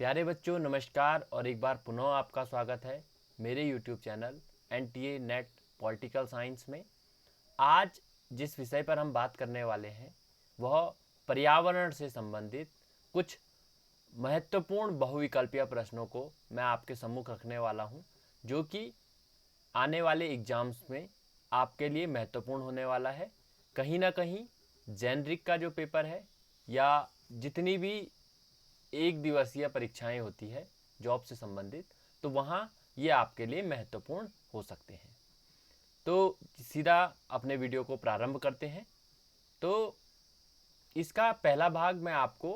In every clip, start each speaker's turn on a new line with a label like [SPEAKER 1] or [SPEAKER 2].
[SPEAKER 1] प्यारे बच्चों नमस्कार और एक बार पुनः आपका स्वागत है मेरे YouTube channel NTA net political science में। आज जिस विषय पर हम बात करने वाले हैं वह पर्यावरण से संबंधित कुछ महत्वपूर्ण बहुविकल्पीय प्रश्नों को मैं आपके सम्मुख रखने वाला हूं, जो कि आने वाले एग्जाम्स में आपके लिए महत्वपूर्ण होने वाला है। कहीं ना कहीं जेनरिक का जो पेपर है या जितनी भी एक दिवसीय परीक्षाएं होती है जॉब से संबंधित, तो वहाँ ये आपके लिए महत्वपूर्ण हो सकते हैं। तो सीधा अपने वीडियो को प्रारंभ करते हैं। तो इसका पहला भाग मैं आपको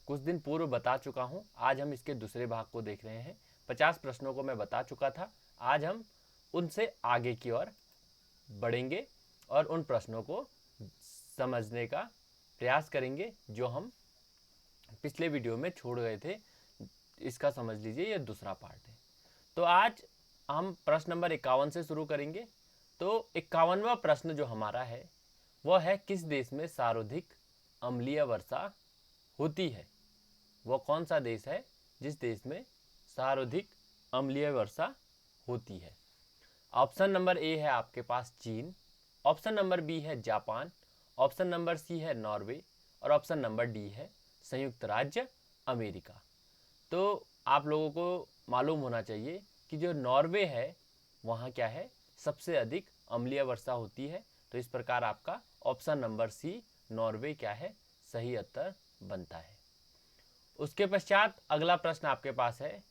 [SPEAKER 1] कुछ दिन पूर्व बता चुका हूँ। आज हम इसके दूसरे भाग को देख रहे हैं। 50 प्रश्नों को मैं बता चुका था। आज हम उनसे आगे की ओर बढ़ेंगे और उन प्रश्नों को समझने का प्रयास करेंगे जो हम पिछले वीडियो में छोड़ गए थे। इसका समझ लीजिए ये दूसरा पार्ट है। तो आज हम प्रश्न नंबर 51 से शुरू करेंगे। तो 51वां प्रश्न जो हमारा है वह है, किस देश में सर्वाधिक अम्लीय वर्षा होती है? वह कौन सा देश है जिस देश में सर्वाधिक अम्लीय वर्षा होती है? ऑप्शन नंबर ए है आपके पास चीन, ऑप्शन नंबर बी है जापान, ऑप्शन नंबर सी है नॉर्वे और ऑप्शन नंबर डी है संयुक्त राज्य अमेरिका। तो आप लोगों को मालूम होना चाहिए कि जो नॉर्वे है वहाँ क्या है, सबसे अधिक अम्लीय वर्षा होती है। तो इस प्रकार आपका ऑप्शन नंबर सी नॉर्वे क्या है, सही उत्तर बनता है। उसके पश्चात अगला प्रश्न आपके पास है,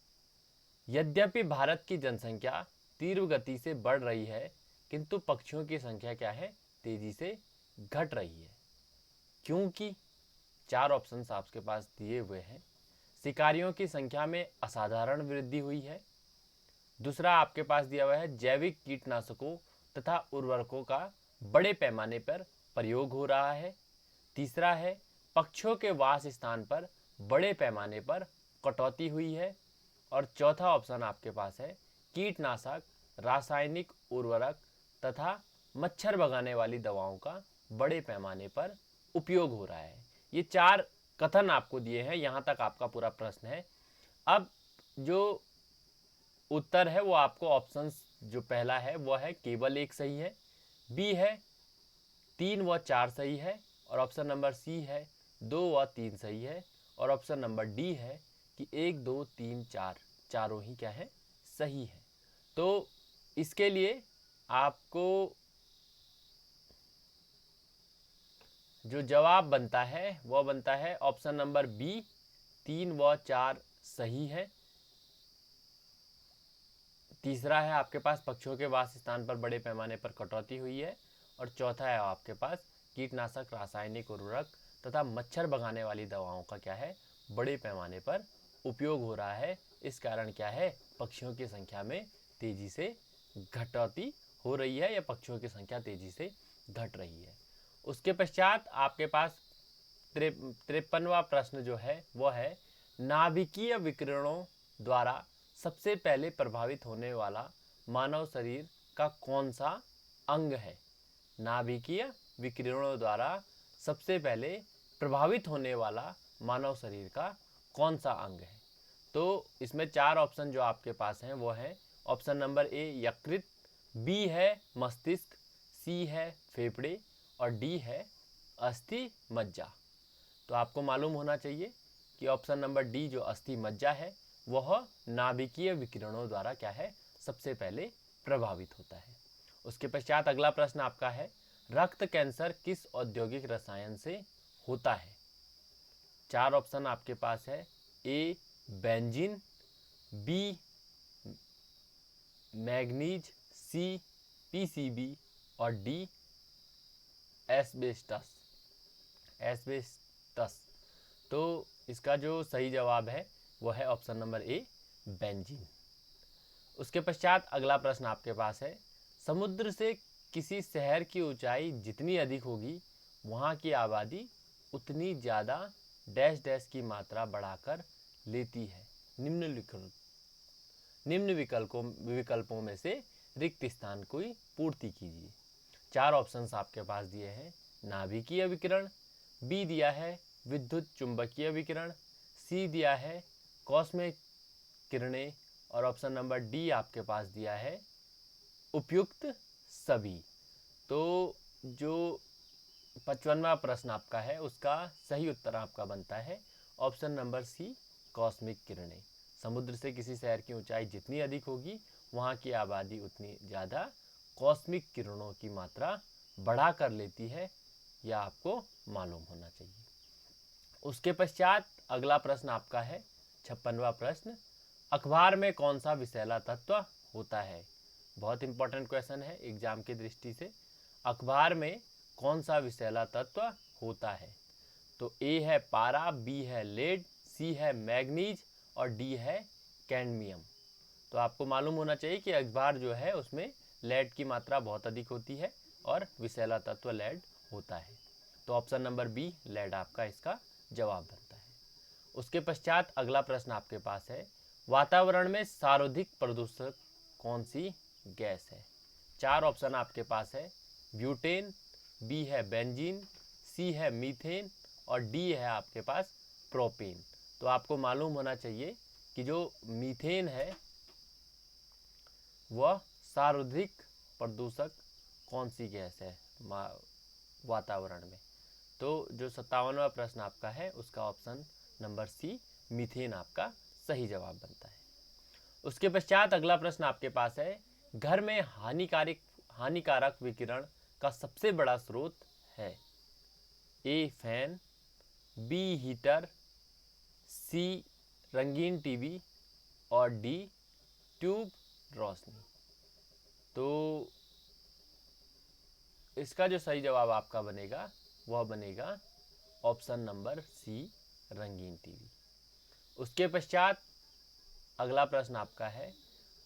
[SPEAKER 1] यद्यपि भारत की जनसंख्या तीव्र गति से बढ़ रही है किंतु पक्षियों की संख्या क्या है, तेजी से घट रही है। क्योंकि चार ऑप्शंस आपके पास दिए हुए हैं। शिकारियों की संख्या में असाधारण वृद्धि हुई है। दूसरा आपके पास दिया हुआ है, जैविक कीटनाशकों तथा उर्वरकों का बड़े पैमाने पर प्रयोग हो रहा है। तीसरा है, पक्षियों के वास स्थान पर बड़े पैमाने पर कटौती हुई है। और चौथा ऑप्शन आपके पास है, कीटनाशक, रासायनिक उर्वरक तथा मच्छर भगाने वाली दवाओं का बड़े पैमाने पर उपयोग हो रहा है। ये चार कथन आपको दिए हैं। यहाँ तक आपका पूरा प्रश्न है। अब जो उत्तर है वो आपको ऑप्शंस, जो पहला है वो है केवल एक सही है, बी है 3 व 4 सही है और ऑप्शन नंबर सी है 2 व 3 सही है और ऑप्शन नंबर डी है कि 1 2 3 4 चारों ही क्या है, सही है। तो इसके लिए आपको जो जवाब बनता है वह बनता है ऑप्शन नंबर बी, 3 व 4 सही है। तीसरा है आपके पास, पक्षियों के वास स्थान पर बड़े पैमाने पर कटौती हुई है। और चौथा है आपके पास, कीटनाशक, रासायनिक उर्वरक तथा मच्छर भगाने वाली दवाओं का क्या है, बड़े पैमाने पर उपयोग हो रहा है। इस कारण क्या है, पक्षियों की संख्या में तेजी से घटौती हो रही है या पक्षियों की संख्या तेजी से घट रही है। उसके पश्चात आपके पास 53वां प्रश्न जो है वह है, नाभिकीय विकिरणों द्वारा सबसे पहले प्रभावित होने वाला मानव शरीर का कौन सा अंग है? नाभिकीय विकिरणों द्वारा सबसे पहले प्रभावित होने वाला मानव शरीर का कौन सा अंग है? तो इसमें चार ऑप्शन जो आपके पास हैं वो हैं, ऑप्शन नंबर ए यकृत, बी है मस्तिष्क, सी है फेफड़े और डी है अस्थि मज्जा। तो आपको मालूम होना चाहिए कि ऑप्शन नंबर डी जो अस्थि मज्जा है वह नाभिकीय विकिरणों द्वारा क्या है, सबसे पहले प्रभावित होता है। उसके पश्चात अगला प्रश्न आपका है, रक्त कैंसर किस औद्योगिक रसायन से होता है? चार ऑप्शन आपके पास है, ए बेंजीन, बी मैग्नीज, सी पीसीबी और डी एस्बेस्टस। एस्बेस्टस। तो इसका जो सही जवाब है वह है ऑप्शन नंबर ए बेंजीन। उसके पश्चात अगला प्रश्न आपके पास है, समुद्र से किसी शहर की ऊंचाई जितनी अधिक होगी वहाँ की आबादी उतनी ज़्यादा डैश डैश की मात्रा बढ़ाकर लेती है। निम्न विकल्पों में से रिक्त स्थान की पूर्ति कीजिए। चार ऑप्शंस आपके पास दिए हैं, नाभिकीय विकिरण, बी दिया है विद्युत चुंबकीय विकिरण, सी दिया है कॉस्मिक किरणें, और ऑप्शन नंबर डी आपके पास दिया है उपयुक्त सभी। तो जो 55वां प्रश्न आपका है उसका सही उत्तर आपका बनता है ऑप्शन नंबर सी, कॉस्मिक किरणें। समुद्र से किसी शहर की ऊंचाई जितनी अधिक होगी वहाँ की आबादी उतनी ज़्यादा कॉस्मिक किरणों की मात्रा बढ़ा कर लेती है, यह आपको मालूम होना चाहिए। उसके पश्चात अगला प्रश्न आपका है 56वां प्रश्न, अखबार में कौन सा विषैला तत्व होता है? बहुत इंपॉर्टेंट क्वेश्चन है एग्जाम की दृष्टि से। अखबार में कौन सा विषैला तत्व होता है? तो ए है पारा, बी है लेड, सी है मैग्नीज और डी है कैडमियम। तो आपको मालूम होना चाहिए कि अखबार जो है उसमें लेड की मात्रा बहुत अधिक होती है और विषैला तत्व लेड होता है। तो ऑप्शन नंबर बी लेड आपका इसका जवाब बनता है। उसके पश्चात अगला प्रश्न आपके पास है, वातावरण में सर्वाधिक प्रदूषक कौन सी गैस है? 4 ऑप्शन आपके पास है, ब्यूटेन, बी है बेंजीन, सी है मीथेन और डी है आपके पास प्रोपेन। तो आपको मालूम होना चाहिए कि जो मीथेन है वह सर्वाधिक प्रदूषक कौन सी गैस है वातावरण में? तो जो 57वां प्रश्न आपका है उसका ऑप्शन नंबर सी मीथेन आपका सही जवाब बनता है। उसके पश्चात अगला प्रश्न आपके पास है, घर में हानिकारक विकिरण का सबसे बड़ा स्रोत है? ए फैन, बी हीटर, सी रंगीन टीवी और डी ट्यूब रोशनी। तो इसका जो सही जवाब आपका बनेगा वह बनेगा ऑप्शन नंबर सी रंगीन टीवी। उसके पश्चात अगला प्रश्न आपका है,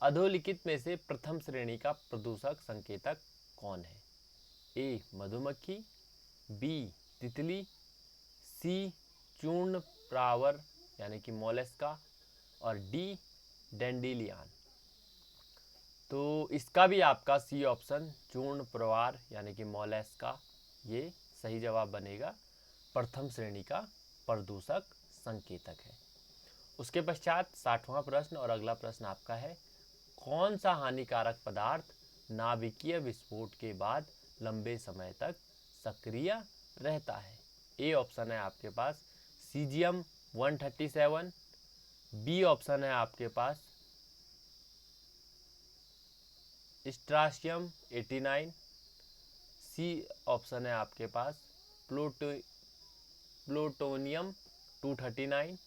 [SPEAKER 1] अधोलिखित में से प्रथम श्रेणी का प्रदूषक संकेतक कौन है? ए मधुमक्खी, बी तितली, सी चूर्ण प्रावर यानी कि मोलस्का और डी डेंडिलियन। तो इसका भी आपका सी ऑप्शन चूर्ण प्रवार यानी कि मोलस्का ये सही जवाब बनेगा, प्रथम श्रेणी का प्रदूषक संकेतक है। उसके पश्चात 60वां प्रश्न और अगला प्रश्न आपका है, कौन सा हानिकारक पदार्थ नाभिकीय विस्फोट के बाद लंबे समय तक सक्रिय रहता है? ए ऑप्शन है आपके पास सीजियम 137, बी ऑप्शन है आपके पास स्ट्राशियम 89, सी ऑप्शन है आपके पास प्लूटोनियम 239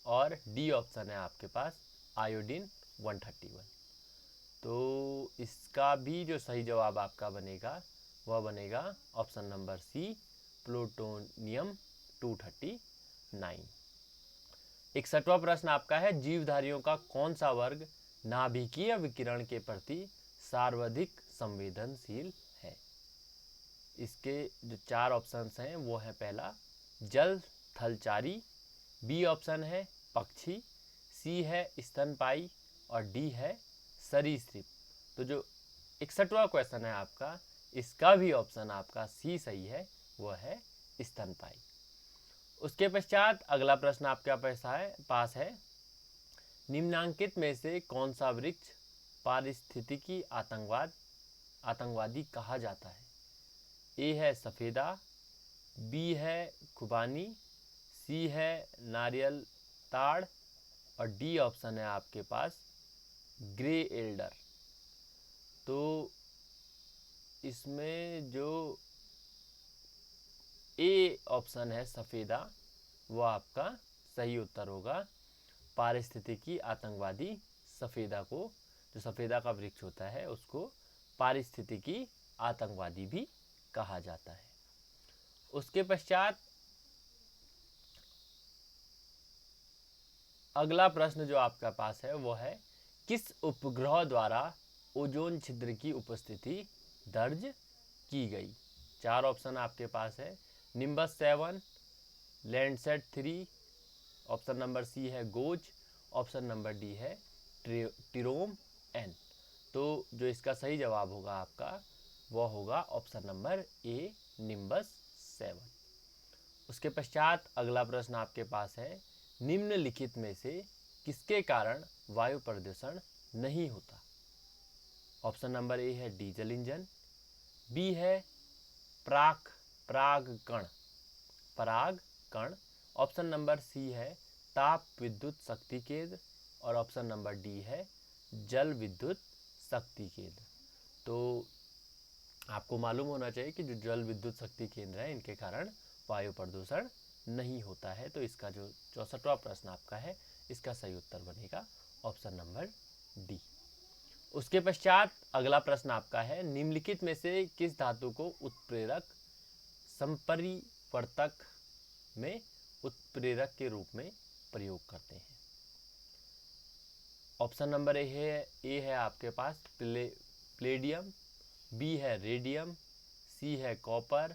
[SPEAKER 1] और डी ऑप्शन है आपके पास आयोडीन 131। तो इसका भी जो सही जवाब आपका बनेगा वह बनेगा ऑप्शन नंबर सी प्लूटोनियम 239। 61वां प्रश्न आपका है, जीवधारियों का कौन सा वर्ग नाभिकीय विकिरण के प्रति सर्वाधिक संवेदनशील है? इसके जो 4 ऑप्शंस हैं वो है, पहला जल थलचारी, बी ऑप्शन है पक्षी, सी है स्तनपाई और डी है सरीसृप। तो जो 61वां क्वेश्चन है आपका इसका भी ऑप्शन आपका सी सही है, वह है स्तनपाई। उसके पश्चात अगला प्रश्न आपके पास है, निम्नांकित में से कौन सा वृक्ष पारिस्थितिकी आतंकवादी कहा जाता है? ए है सफ़ेदा, बी है खुबानी, सी है नारियल ताड़ और डी ऑप्शन है आपके पास ग्रे एल्डर। तो इसमें जो ए ऑप्शन है सफ़ेदा वो आपका सही उत्तर होगा। पारिस्थितिकी आतंकवादी सफ़ेदा को, जो सफ़ेदा का वृक्ष होता है उसको पारिस्थितिकी आतंकवादी भी कहा जाता है। उसके पश्चात अगला प्रश्न जो आपका पास है वो है, किस उपग्रह द्वारा ओजोन छिद्र की उपस्थिति दर्ज की गई? 4 ऑप्शन आपके पास है, Nimbus 7, Landsat 3, option number C है गोज, ऑप्शन नंबर डी है टिरोम एन। तो जो इसका सही जवाब होगा आपका वह होगा ऑप्शन नंबर ए निम्बस 7। उसके पश्चात अगला प्रश्न आपके पास है, निम्नलिखित में से किसके कारण वायु प्रदूषण नहीं होता? ऑप्शन नंबर ए है डीजल इंजन, बी है परागकण, ऑप्शन नंबर सी है ताप विद्युत शक्ति केंद्र और ऑप्शन नंबर डी है जल विद्युत शक्ति केंद्र। तो आपको मालूम होना चाहिए कि जो जल विद्युत शक्ति केंद्र है इनके कारण वायु प्रदूषण नहीं होता है। तो इसका जो 64वां प्रश्न आपका है इसका सही उत्तर बनेगा ऑप्शन नंबर डी। उसके पश्चात अगला प्रश्न आपका है, निम्नलिखित में से किस धातु को उत्प्रेरक संपरिवर्तक में उत्प्रेरक के रूप में प्रयोग करते हैं? ऑप्शन नंबर ए है आपके पास प्लेडियम, बी है रेडियम, सी है कॉपर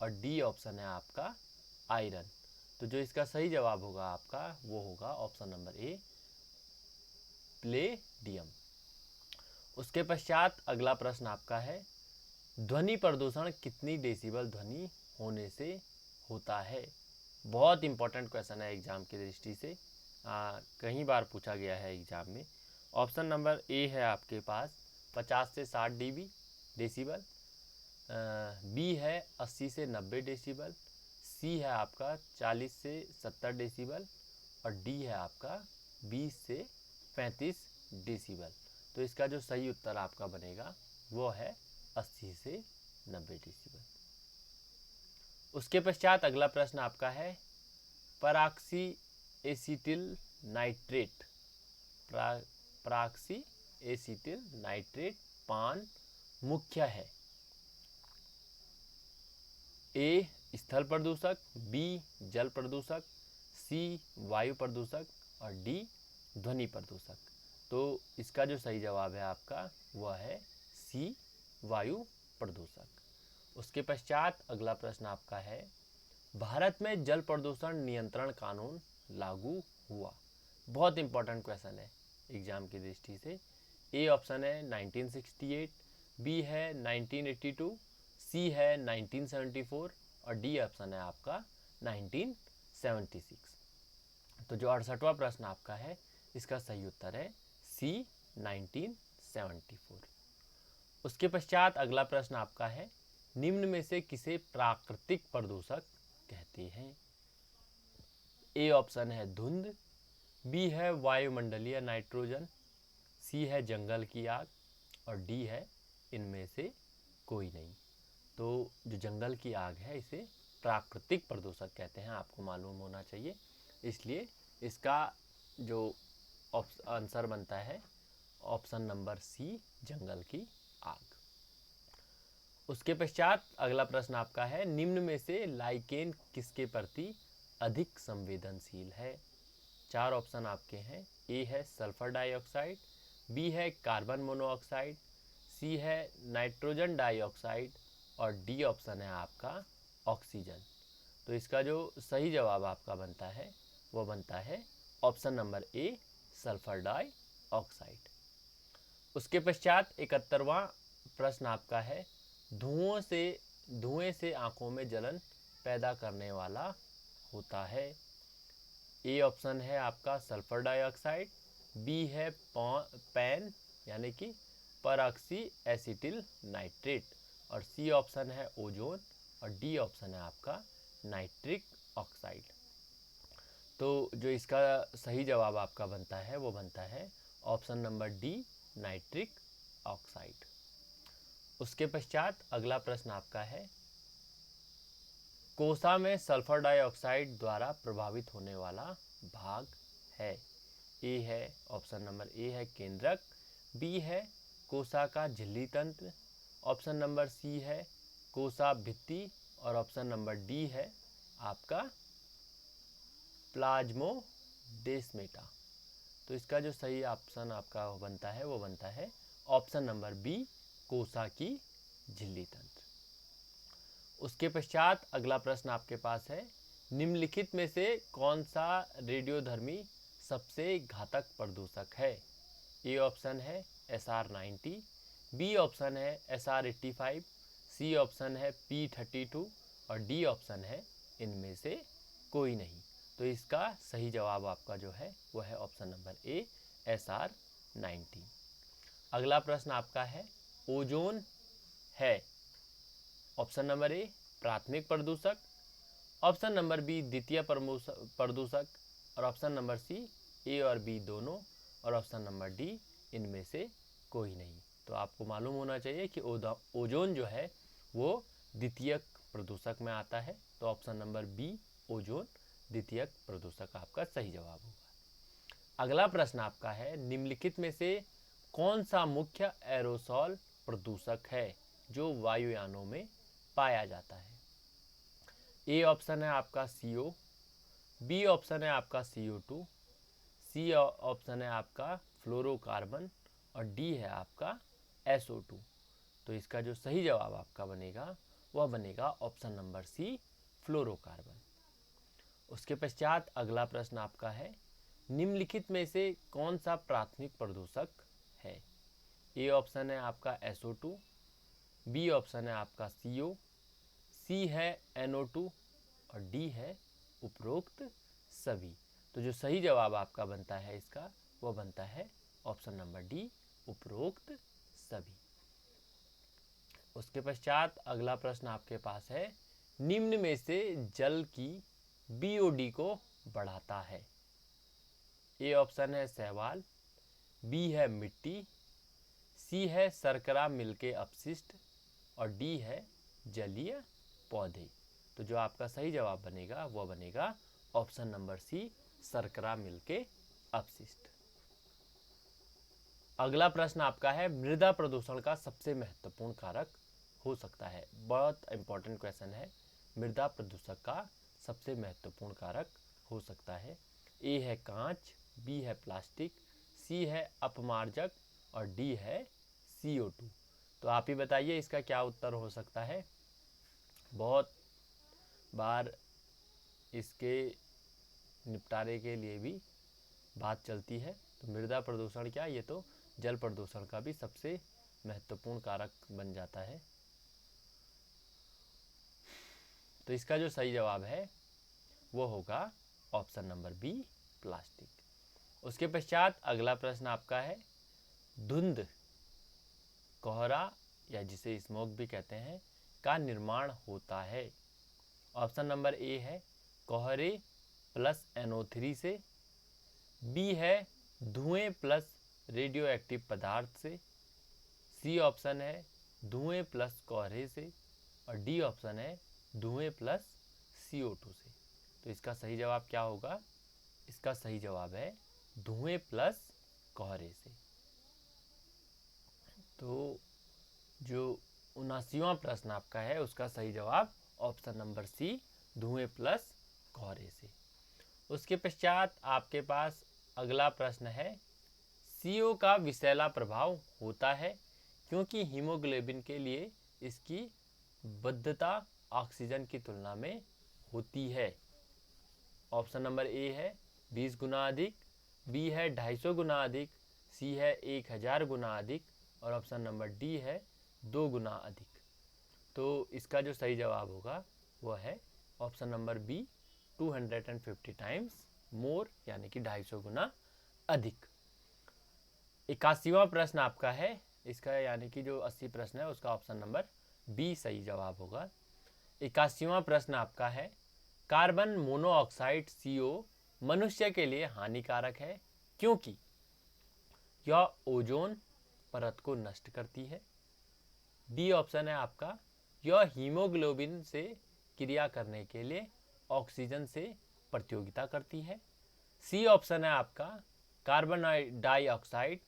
[SPEAKER 1] और डी ऑप्शन है आपका आयरन। तो जो इसका सही जवाब होगा आपका वो होगा ऑप्शन नंबर ए प्लेडियम। उसके पश्चात अगला प्रश्न आपका है, ध्वनि प्रदूषण कितनी डेसिबल ध्वनि होने से होता है? बहुत इंपॉर्टेंट क्वेश्चन है एग्जाम की दृष्टि से, कई बार पूछा गया है एग्जाम में। ऑप्शन नंबर ए है आपके पास 50 से 60 डेसिबल, बी है 80 से 90 डेसिबल, सी है आपका 40 से 70 डेसिबल और डी है आपका 20 से 35 डेसिबल। तो इसका जो सही उत्तर आपका बनेगा वो है 80 से 90 डेसिबल। उसके पश्चात अगला प्रश्न आपका है, पराक्सी एसिटिल नाइट्रेट पान मुख्य है? ए स्थल प्रदूषक, बी जल प्रदूषक, सी वायु प्रदूषक और डी ध्वनि प्रदूषक। तो इसका जो सही जवाब है आपका वह है सी वायु प्रदूषक। उसके पश्चात अगला प्रश्न आपका है, भारत में जल प्रदूषण नियंत्रण कानून लागू हुआ? बहुत इंपॉर्टेंट क्वेश्चन है एग्जाम की दृष्टि से। ए ऑप्शन है 1968, बी है 1982, सी है 1974 और डी ऑप्शन है आपका 1976। तो जो 68वां प्रश्न आपका है इसका सही उत्तर है सी 1974। उसके पश्चात अगला प्रश्न आपका है, निम्न में से किसे प्राकृतिक प्रदूषक कहते हैं? ए ऑप्शन है धुंध, बी है वायुमंडलीय नाइट्रोजन, सी है जंगल की आग और डी है इनमें से कोई नहीं। तो जो जंगल की आग है इसे प्राकृतिक प्रदूषक कहते हैं, आपको मालूम होना चाहिए। इसलिए इसका जो आंसर बनता है ऑप्शन नंबर सी जंगल की आग। उसके पश्चात अगला प्रश्न आपका है, निम्न में से लाइकेन किसके प्रति अधिक संवेदनशील है? 4 ऑप्शन आपके हैं। ए है सल्फर डाइऑक्साइड, बी है कार्बन मोनोऑक्साइड, सी है नाइट्रोजन डाइऑक्साइड और डी ऑप्शन है आपका ऑक्सीजन। तो इसका जो सही जवाब आपका बनता है वो बनता है option number A sulphur dioxide. उसके पश्चात 71वां प्रश्न आपका है, धुएं से आंखों में जलन पैदा करने वाला होता है? ए ऑप्शन है आपका सल्फर डाइऑक्साइड, बी है पैन यानी कि परऑक्सी एसिटिल नाइट्रेट और सी ऑप्शन है ओजोन और डी ऑप्शन है आपका नाइट्रिक ऑक्साइड। तो जो इसका सही जवाब आपका बनता है वो बनता है option number D nitric oxide. उसके पश्चात अगला प्रश्न आपका है, कोसा में सल्फर डाइऑक्साइड द्वारा प्रभावित होने वाला भाग है? ए है ऑप्शन नंबर ए है केंद्रक, बी है कोसा का झिल्ली तंत्र, ऑप्शन नंबर सी है कोसा भित्ति और ऑप्शन नंबर डी है आपका प्लाज्मोडेस्मेटा। तो इसका जो सही ऑप्शन आपका बनता है वो बनता है ऑप्शन नंबर बी कोसा की झिल्ली तंत्र। उसके पश्चात अगला प्रश्न आपके पास है, निम्नलिखित में से कौन सा रेडियोधर्मी सबसे घातक प्रदूषक है? ए ऑप्शन है SR90, बी ऑप्शन है SR85, सी ऑप्शन है P32 और डी ऑप्शन है इनमें से कोई नहीं। तो इसका सही जवाब आपका जो है वो है ऑप्शन नंबर ए, SR19। अगला प्रश्न आपका है, ओजोन है ऑप्शन नंबर ए प्राथमिक प्रदूषक, ऑप्शन नंबर बी द्वितीय प्रदूषक, और ऑप्शन नंबर सी ए और बी दोनों, और ऑप्शन नंबर डी इनमें से कोई नहीं। तो आपको मालूम होना चाहिए कि ओजोन जो है वो द्वितीयक प्रदूषक में आता है। तो ऑप्शन नंबर बी ओजोन द्वितीयक प्रदूषक आपका सही जवाब होगा। अगला प्रश्न आपका है, निम्नलिखित में से कौन सा मुख्य एरोसॉल प्रदूषक है जो वायुयानों में पाया जाता है? ए ऑप्शन है आपका CO, बी ऑप्शन है आपका CO2, सी ऑप्शन है आपका फ्लोरोकार्बन, और डी है आपका SO2। तो इसका जो सही जवाब आपका बनेगा वह बनेगा ऑप्शन नंबर सी फ्लोरोकार्बन। उसके पश्चात अगला प्रश्न आपका है, निम्नलिखित में से कौन सा प्राथमिक प्रदूषक है? ए ऑप्शन है आपका SO2, बी ऑप्शन है आपका CO, सी है NO2, और डी है उपरोक्त सभी। तो जो सही जवाब आपका बनता है इसका वो बनता है ऑप्शन नंबर डी उपरोक्त सभी। उसके पश्चात अगला प्रश्न आपके पास है, निम्न में से जल की BOD को बढ़ाता है? ए ऑप्शन है शैवाल, बी है मिट्टी, सी है शर्करा मिल के अपशिष्ट, और डी है जलीय पौधे। तो जो आपका सही जवाब बनेगा वह बनेगा ऑप्शन नंबर सी शर्करा मिल के अपशिष्ट। अगला प्रश्न आपका है, मृदा प्रदूषण का सबसे महत्वपूर्ण कारक हो सकता है? बहुत इंपॉर्टेंट क्वेश्चन है। मृदा प्रदूषक का सबसे महत्वपूर्ण कारक हो सकता है? ए है कांच, बी है प्लास्टिक, सी है अपमार्जक, और डी है CO2। तो आप ही बताइए इसका क्या उत्तर हो सकता है। बहुत बार इसके निपटारे के लिए भी बात चलती है। तो मृदा प्रदूषण क्या, ये तो जल प्रदूषण का भी सबसे महत्वपूर्ण कारक बन जाता है। तो इसका जो सही जवाब है वो होगा ऑप्शन नंबर बी प्लास्टिक। उसके पश्चात अगला प्रश्न आपका है, धुंध, कोहरा या जिसे स्मोक भी कहते हैं का निर्माण होता है? ऑप्शन नंबर ए है कोहरे प्लस NO3 से, बी है धुएं प्लस रेडियो एक्टिव पदार्थ से, सी ऑप्शन है धुएं प्लस कोहरे से, और डी ऑप्शन है धुएं प्लस CO2 से। तो इसका सही जवाब क्या होगा? इसका सही जवाब है धुएं प्लस कोहरे से। तो जो 79वां प्रश्न आपका है उसका सही जवाब ऑप्शन नंबर सी धुएं प्लस कोहरे से। उसके पश्चात आपके पास अगला प्रश्न है, CO का विषैला प्रभाव होता है क्योंकि हीमोग्लोबिन के लिए इसकी बद्धता ऑक्सीजन की तुलना में होती है? ऑप्शन नंबर ए है 20 गुना अधिक, बी है 250 गुना अधिक, सी है 1000 गुना अधिक, और ऑप्शन नंबर डी है 2 गुना अधिक। तो इसका जो सही जवाब होगा वह है option number B 250 times more, यानी कि 250 गुना अधिक। 81वां प्रश्न आपका है, इसका यानी कि जो 80 प्रश्न है उसका ऑप्शन नंबर बी सही जवाब होगा। 81वां प्रश्न आपका है, कार्बन मोनोऑक्साइड CO मनुष्य के लिए हानिकारक है क्योंकि यह ओजोन परत को नष्ट करती है, बी ऑप्शन है आपका यह हीमोग्लोबिन से क्रिया करने के लिए ऑक्सीजन से प्रतियोगिता करती है, सी ऑप्शन है आपका कार्बन डाइऑक्साइड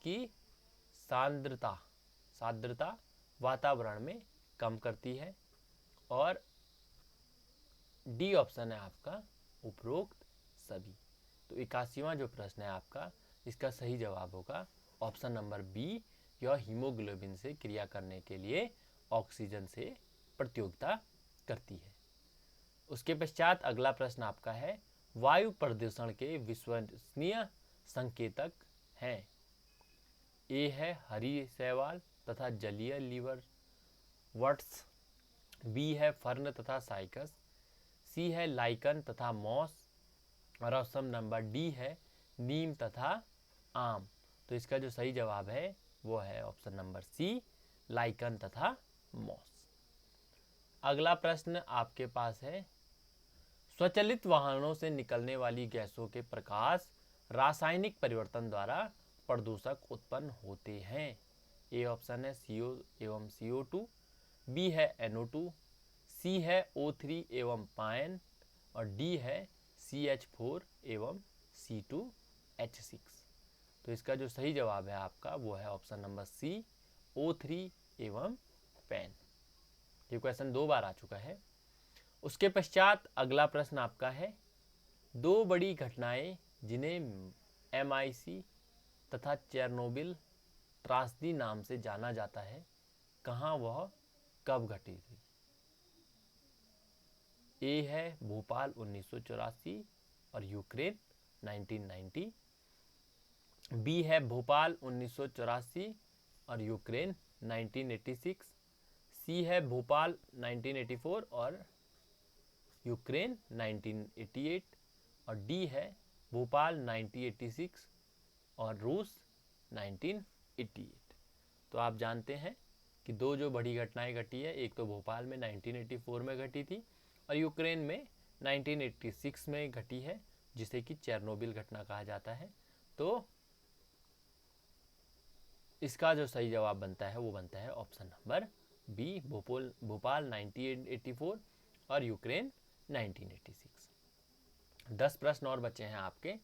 [SPEAKER 1] की सांद्रता वातावरण में कम करती है, और डी ऑप्शन है आपका उपरोक्त सभी। तो 81वां जो प्रश्न है आपका इसका सही जवाब होगा ऑप्शन नंबर बी, यह हीमोग्लोबिन से क्रिया करने के लिए ऑक्सीजन से प्रतियोगिता करती है। उसके पश्चात अगला प्रश्न आपका है, वायु प्रदूषण के विश्वसनीय संकेतक हैं? ए है हरी शैवाल तथा जलीय लीवर वर्ट्स, बी है फर्न तथा साइकस, सी है लाइकन तथा मॉस, और ऑप्शन नंबर डी है नीम तथा आम। तो इसका जो सही जवाब है वो है ऑप्शन नंबर सी, लाइकन तथा मॉस। अगला प्रश्न आपके पास है, स्वचालित वाहनों से निकलने वाली गैसों के प्रकाश रासायनिक परिवर्तन द्वारा प्रदूषक उत्पन्न होते हैं। ए ऑप्शन है CO एवं CO2, बी है NO2, सी है O3 एवं पायन, और डी है CH4 एवं C2H6। तो इसका जो सही जवाब है आपका वो है ऑप्शन नंबर सी, O3 एवं पैन। ये क्वेश्चन 2 बार आ चुका है। उसके पश्चात अगला प्रश्न आपका है, 2 बड़ी घटनाएं जिन्हें MIC तथा चेरनोबिल त्रासदी नाम से जाना जाता है, कहाँ वह कब घटी थी? ए है भोपाल 1984 और यूक्रेन 1990, बी है भोपाल 1984 और यूक्रेन 1986, सी है भोपाल 1984 और यूक्रेन 1988, और डी है भोपाल 1986 और रूस 1988। तो आप जानते हैं कि 2 जो बड़ी घटनाएं घटी है, एक तो भोपाल में 1984 में घटी थी और यूक्रेन में 1986 में घटी है, जिसे कि चेरनोबिल घटना कहा जाता है। तो इसका जो सही जवाब बनता है वो बनता है ऑप्शन नंबर बी, भोपाल 1984 और यूक्रेन 1986। 10 प्रश्न और बचे हैं आपके।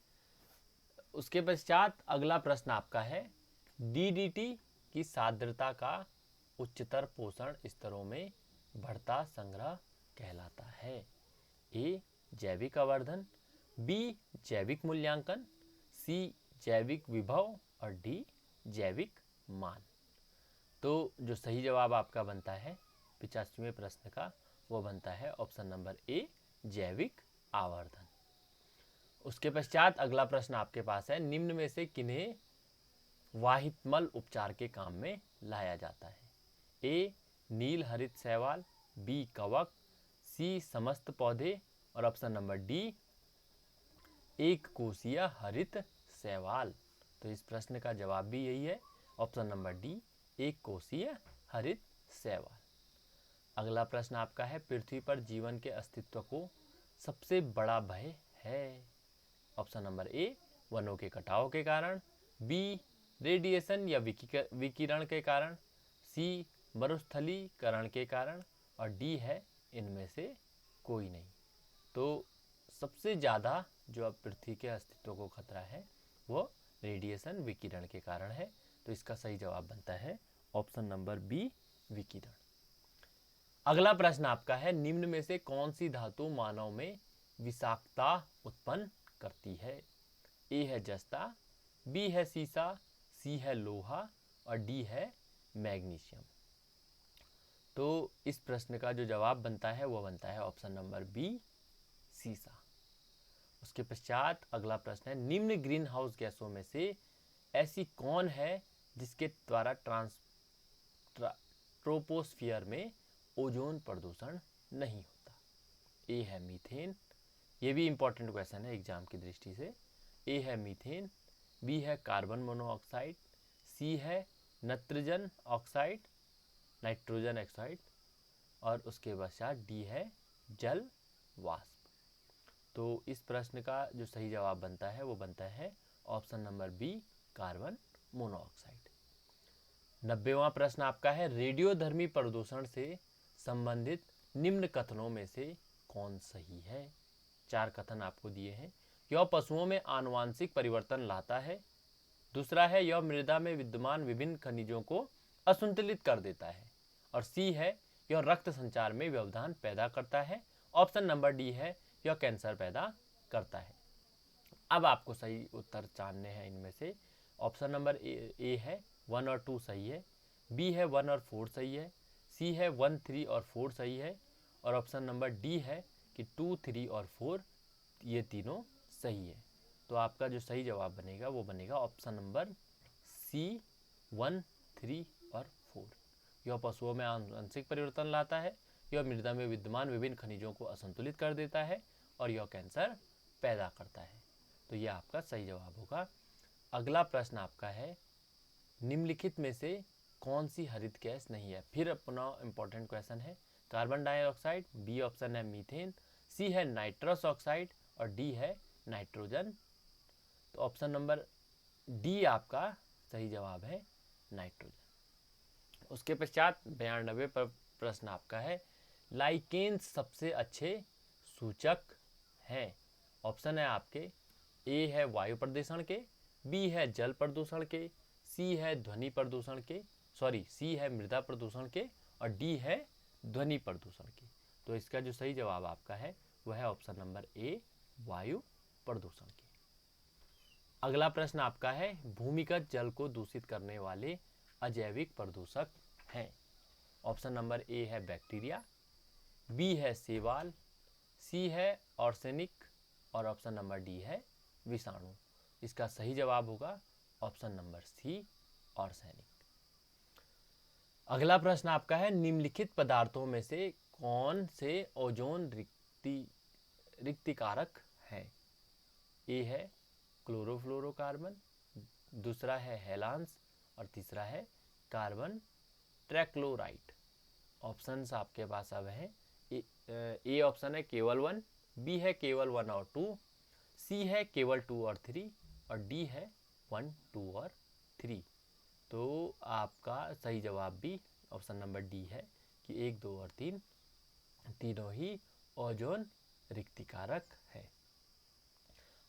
[SPEAKER 1] उसके पश्चात अगला प्रश्न आपका है, DDT की सांद्रता का उच्चतर पोषण स्तरों में बढ़ता संग्रह कहलाता है। ए जैविक आवर्धन, बी जैविक मूल्यांकन, सी जैविक विभव और डी जैविक मान। तो जो सही जवाब आपका बनता है 85वें प्रश्न का वो बनता है ऑप्शन नंबर ए, जैविक आवर्धन। उसके पश्चात अगला प्रश्न आपके पास है, निम्न में से किन्हें वाहितमल उपचार के काम में लाया जाता है? ए नील हरित शैवाल, बी कवक, सी समस्त पौधे और ऑप्शन नंबर डी एक कोशीय हरित शैवाल। तो इस प्रश्न का जवाब भी यही है, ऑप्शन नंबर डी, एक कोशीय हरित शैवाल। अगला प्रश्न आपका है, पृथ्वी पर जीवन के अस्तित्व को सबसे बड़ा भय है? ऑप्शन नंबर ए वनों के कटाव के कारण, बी रेडिएशन या विकिरण के कारण, सी मरुस्थलीकरण के कारण और डी है इनमें से कोई नहीं। तो सबसे ज़्यादा जो अब पृथ्वी के अस्तित्व को खतरा है वो रेडिएशन विकिरण के कारण है। तो इसका सही जवाब बनता है ऑप्शन नंबर बी, विकिरण। अगला प्रश्न आपका है, निम्न में से कौन सी धातु मानव में विषाक्तता उत्पन्न करती है? ए है जस्ता, बी है सीसा, सी है लोहा और डी है मैग्नीशियम। तो इस प्रश्न का जो जवाब बनता है वो बनता है ऑप्शन नंबर बी, सीसा। उसके पश्चात अगला प्रश्न है, निम्न ग्रीन हाउस गैसों में से ऐसी कौन है जिसके द्वारा ट्रोपोस्फियर में ओजोन प्रदूषण नहीं होता? ए है मीथेन, ये भी इंपॉर्टेंट क्वेश्चन है एग्जाम की दृष्टि से। ए है मीथेन, बी है कार्बन मोनोऑक्साइड, सी है नाइट्रोजन ऑक्साइड और उसके पश्चात डी है जल वाष्प। तो इस प्रश्न का जो सही जवाब बनता है वो बनता है option number B, carbon monoxide. 90वां प्रश्न आपका है, रेडियोधर्मी प्रदूषण से संबंधित निम्न कथनों में से कौन सही है? 4 कथन आपको दिए हैं। यह पशुओं में आनुवांशिक परिवर्तन लाता है, दूसरा है यह मृदा में विद्यमान विभिन्न खनिजों को असंतुलित कर देता है, और सी है यह रक्त संचार में व्यवधान पैदा करता है, ऑप्शन नंबर डी है यह कैंसर पैदा करता है। अब आपको सही उत्तर जानने हैं इनमें से। ऑप्शन नंबर ए है 1 और 2 सही है, बी है 1 और 4 सही है, सी है 1, 3 और 4 सही है और ऑप्शन नंबर डी है कि 2, 3 और 4 ये तीनों सही है। तो आपका जो सही जवाब बनेगा वो बनेगा ऑप्शन नंबर सी, 1, 3 और 4। यह पशुओं में आंशिक परिवर्तन लाता है, यह मृदा में विद्यमान विभिन्न खनिजों को असंतुलित कर देता है और यह कैंसर पैदा करता है। तो ये आपका सही जवाब होगा। अगला प्रश्न आपका है, निम्नलिखित में से कौन सी हरित गैस नहीं है। फिर अपना इंपॉर्टेंट क्वेश्चन है, कार्बन डाइऑक्साइड, बी ऑप्शन है मीथेन, सी है नाइट्रस ऑक्साइड और डी है नाइट्रोजन। तो ऑप्शन नंबर डी आपका सही जवाब है, नाइट्रोजन। उसके पश्चात 92 पर प्रश्न आपका है, लाइकेन्स सबसे अच्छे सूचक हैं। ऑप्शन है आपके, ए है वायु प्रदूषण के, बी है जल प्रदूषण के, सी है ध्वनि प्रदूषण के, सी है मृदा प्रदूषण के और डी है ध्वनि प्रदूषण के। तो इसका जो सही जवाब आपका है वह है ऑप्शन नंबर ए, वायु प्रदूषण के। अगला प्रश्न आपका है, भूमिगत जल को दूषित करने वाले अजैविक प्रदूषक हैं। ऑप्शन नंबर ए है बैक्टीरिया, बी है शैवाल, सी है आर्सेनिक और ऑप्शन नंबर डी है विषाणु। इसका सही जवाब होगा ऑप्शन नंबर सी, आर्सेनिक। अगला प्रश्न आपका है, निम्नलिखित पदार्थों में से कौन से ओजोन रिक्तिकारक है। ए है क्लोरोफ्लोरोकार्बन, दूसरा है हेलांस और तीसरा है कार्बन ट्रैक्लोराइड। ऑप्शंस आपके पास अब है, ए ऑप्शन है केवल 1, बी है केवल 1 और 2, सी है केवल 2 और 3 और डी है 1, 2 और 3। तो आपका सही जवाब भी ऑप्शन नंबर डी है कि 1, 2 और 3 तीनों ही ओजोन रिक्तिकारक है।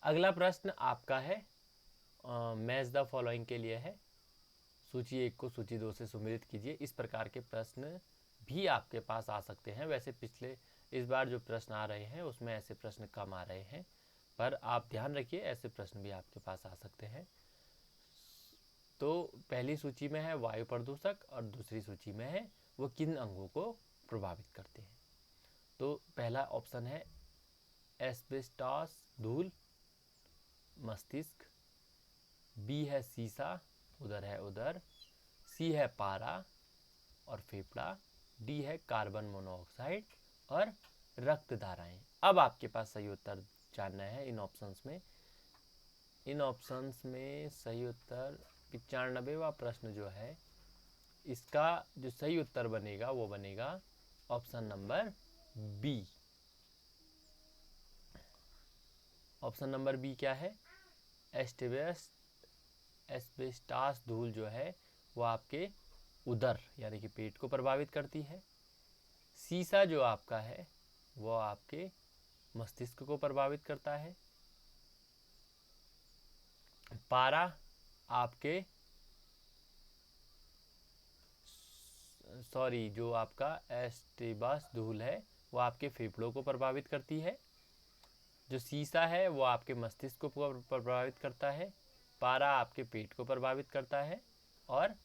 [SPEAKER 1] अगला प्रश्न आपका है, मैच द फॉलोइंग के लिए है, सूची 1 को सूची 2 से सुमेलित कीजिए। इस प्रकार के प्रश्न भी आपके पास आ सकते हैं। वैसे इस बार जो प्रश्न आ रहे हैं उसमें ऐसे प्रश्न कम आ रहे हैं, पर आप ध्यान रखिए ऐसे प्रश्न भी आपके पास आ सकते हैं। तो पहली सूची में है वायु प्रदूषक और दूसरी सूची में है वो किन अंगों को प्रभावित करते हैं। तो पहला ऑप्शन है एस्बेस्टॉस धूल, मस्तिष्क, बी है सीसा, उधर है उधर, सी है पारा और फेफड़ा, डी है कार्बन मोनोऑक्साइड और रक्त धाराएं। अब आपके पास सही उत्तर जानना है इन ऑप्शंस में। इन ऑप्शंस में सही उत्तर 95वां प्रश्न जो है, इसका जो सही उत्तर बनेगा वो बनेगा option number B. Option number B क्या है, एस्बेस्टास धूल जो है वो आपके उदर यानी कि पेट को प्रभावित करती है। सीसा जो आपका है वो आपके मस्तिष्क को प्रभावित करता है। पारा आपके जो आपका एस्टेबास धूल है वो आपके फेफड़ों को प्रभावित करती है। जो सीसा है वो आपके मस्तिष्क को प्रभावित करता है। पारा आपके पेट को प्रभावित करता है और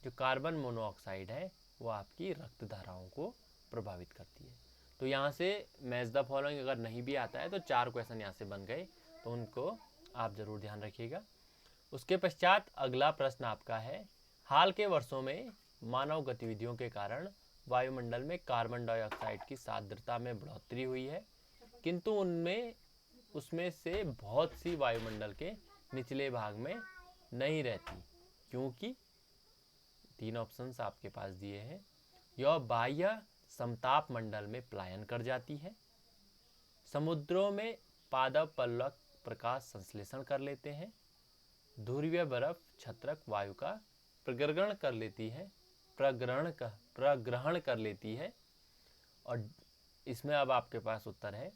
[SPEAKER 1] जो कार्बन मोनोऑक्साइड है वो आपकी रक्त धाराओं को प्रभावित करती है। तो यहाँ से मैच द फॉलोइंग अगर नहीं भी आता है तो 4 क्वेश्चन यहाँ से बन गए, तो उनको आप जरूर ध्यान रखिएगा। उसके पश्चात अगला प्रश्न आपका है, हाल के वर्षों में मानव गतिविधियों के कारण वायुमंडल में कार्बन डाइऑक्साइड की सांद्रता में बढ़ोतरी हुई है, किंतु उसमें से बहुत सी वायुमंडल के निचले भाग में नहीं रहती, क्योंकि 3 ऑप्शंस आपके पास दिए हैं। यह बाह्य समताप मंडल में पलायन कर जाती है, समुद्रों में पादप पल्लव प्रकाश संश्लेषण कर लेते हैं, ध्रुवीय बर्फ छत्रक वायु का प्रग्रहण कर लेती है और इसमें अब आपके पास उत्तर है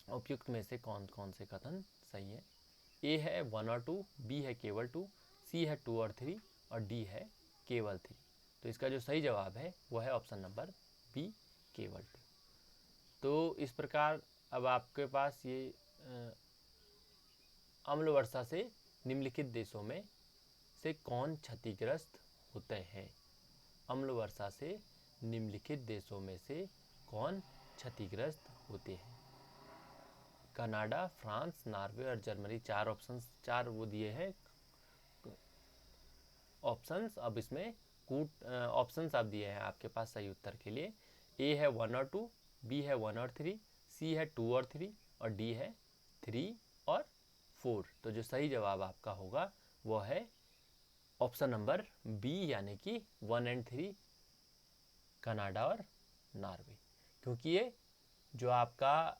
[SPEAKER 1] उपयुक्त में से कौन कौन से कथन सही है। ए है 1 और 2, बी है केवल 2, सी है 2 और 3 और डी है केवल 3। तो इसका जो सही जवाब है वो है ऑप्शन नंबर बी, केवल 2। तो इस प्रकार अब आपके पास ये अम्ल वर्षा से निम्नलिखित देशों में से कौन क्षतिग्रस्त होते हैं। अम्ल वर्षा से निम्नलिखित देशों में से कौन क्षतिग्रस्त होते हैं। कनाडा, फ्रांस, नॉर्वे और जर्मनी। 4 ऑप्शंस, 4 वो दिए हैं ऑप्शंस। अब इसमें ऑप्शंस आप दिए हैं आपके पास सही उत्तर के लिए। ए है 1 और 2, बी है 1 और 3, सी है 2 और 3 और डी है 3 और 4। तो जो सही जवाब आपका होगा वो है ऑप्शन नंबर बी, यानी कि 1 और 3 कनाडा और नॉर्वे, क्योंकि ये जो आपका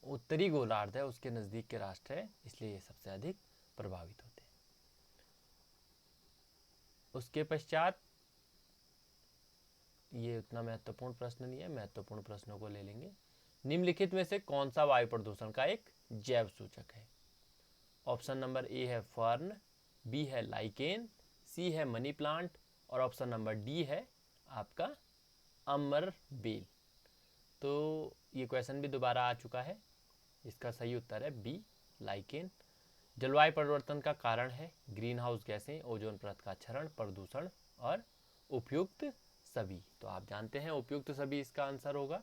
[SPEAKER 1] उत्तरी गोलार्ध है उसके नज़दीक के राष्ट्र है, इसलिए ये सबसे अधिक प्रभावित होते हैं। उसके पश्चात ये उतना महत्वपूर्ण प्रश्न नहीं है, महत्वपूर्ण प्रश्नों को ले लेंगे। निम्नलिखित में से कौन सा वायु प्रदूषण का एक जैव सूचक है? ऑप्शन नंबर ए है फर्न, बी है लाइकेन, सी है मनी प्लांट और ऑप्शन नंबर डी है आपका अमर बेल। तो ये क्वेश्चन भी दोबारा आ चुका है, इसका सही उत्तर है बी, लाइकेन। जलवायु परिवर्तन का कारण है ग्रीन हाउस गैसें, ओजोन परत का क्षरण, प्रदूषण और उपयुक्त सभी। तो आप जानते हैं उपयुक्त सभी इसका आंसर होगा।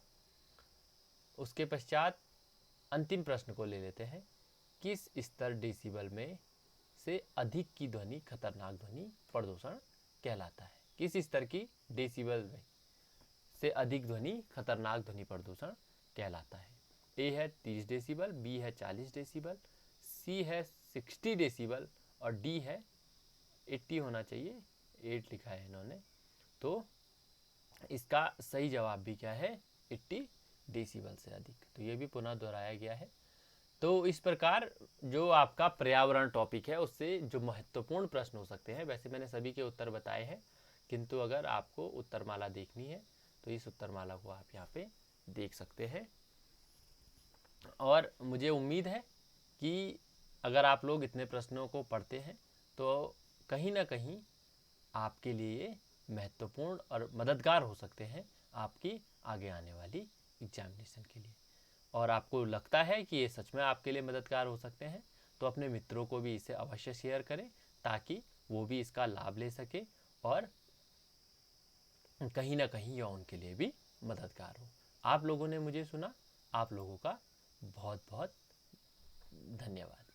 [SPEAKER 1] उसके पश्चात अंतिम प्रश्न को ले लेते हैं। किस स्तर डेसिबल में से अधिक की ध्वनि खतरनाक ध्वनि प्रदूषण कहलाता है? किस स्तर की डेसिबल में से अधिक ध्वनि खतरनाक ध्वनि प्रदूषण कहलाता है? ए है 30 डेसिबल, बी है 40 डेसिबल, सी है 60 डेसिबल और डी है 80 होना चाहिए, 8 लिखा है इन्होंने। तो इसका सही जवाब भी क्या है? 80 डेसिबल से अधिक। तो ये भी पुनः दोहराया गया है। तो इस प्रकार जो आपका पर्यावरण टॉपिक है उससे जो महत्वपूर्ण प्रश्न हो सकते हैं, वैसे मैंने सभी के उत्तर बताए हैं, किंतु अगर आपको उत्तरमाला देखनी है तो इस उत्तरमाला को आप यहाँ पे देख सकते हैं। और मुझे उम्मीद है कि अगर आप लोग इतने प्रश्नों को पढ़ते हैं तो कहीं ना कहीं आपके लिए महत्वपूर्ण और मददगार हो सकते हैं आपकी आगे आने वाली एग्जामिनेशन के लिए। और आपको लगता है कि ये सच में आपके लिए मददगार हो सकते हैं तो अपने मित्रों को भी इसे अवश्य शेयर करें, ताकि वो भी इसका लाभ ले सके और कहीं ना कहीं यह उनके लिए भी मददगार हो। आप लोगों ने मुझे सुना, आप लोगों का बहुत बहुत धन्यवाद।